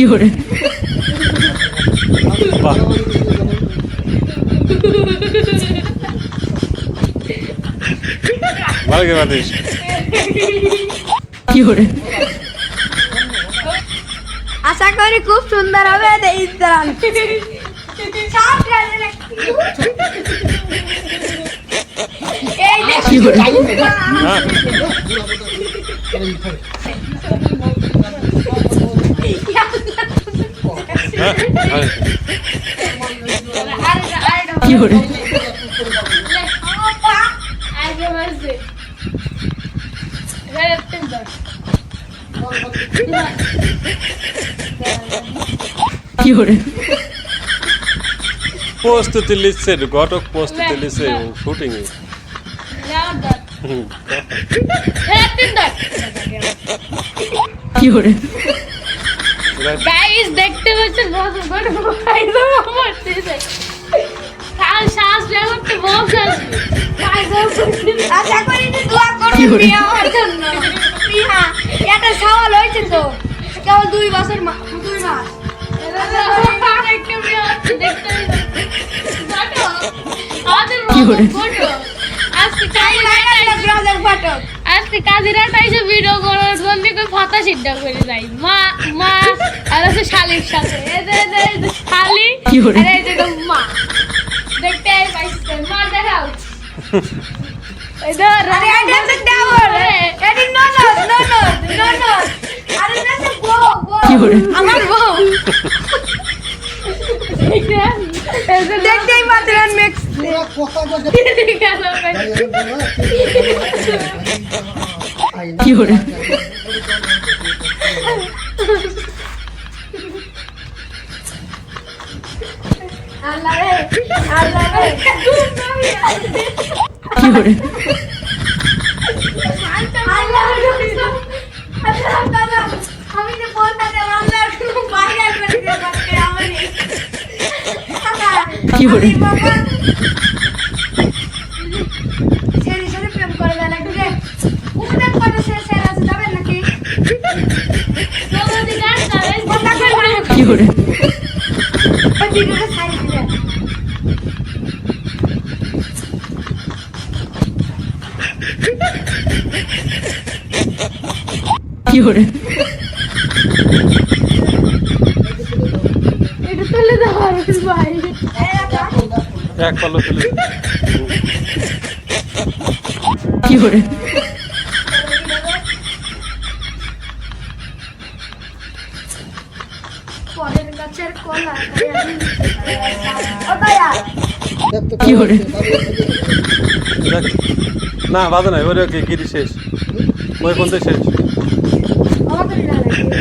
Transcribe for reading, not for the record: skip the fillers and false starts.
কি করে বাহ ভালো করে বাদিস কি করে আশা করি খুব সুন্দর হবে ইসরান কি করে হ্যাঁ হ্যাঁ ভালো। কি করে কি করে প্রস্তুতি লিখছে ঘটক প্রস্তুতি লিখছে শুটিং এ কি করে গাইস দেখতে পাচ্ছেন বড় বড় ফাইদা মারতেছে কাল শ্বাস করতে বলছ আশা করি যে দোয়া কি করবেন করে? প্রিয়া আমার জন্য প্রিয়া এটা সওয়াল হয়েছে তো কেবল 2 বছর 2 মাস দেখতে কি করে? আজকে ব্রাউজার ফটো আজকে কাজিরাটা এসে ভিডিও করার জন্য কই ফাতা সিদ্ধা করে যাই মা মা আর আছে শালির সাথে এই যে শালি কি করে? আর এই যে মা দেখতে আই পাইছে মা দেখাও এই ধর আরে আইডিয়া তো দাও এডি নো আরে না তো গো কি করে? আমার বউ দেখতেই পাচ্ছেন মিক্স কি করে আল্লাহ রে কি করে আমি যে বলতে আল্লাহ কোনো বাইরে করে দিতে পারছে আমারে কি করে? বাবা সেরি সেরি প্রেম করে দেয় নাকি রে উপদেশ করে সে আছে যাবেন নাকি যদি গান করে কথা কই মানে কি করে ওই ভিডিওটা সাইড দিবেন কি করে এটা তুলে দাও ভাই এক পাল্লা তুলে কি করে পরের গাছের কলা ও দয়া কি করে দেখ। না বাজে নাই ওরে কি গিরি শেষ ওই কোনতে শেষ আমাকে না লাগে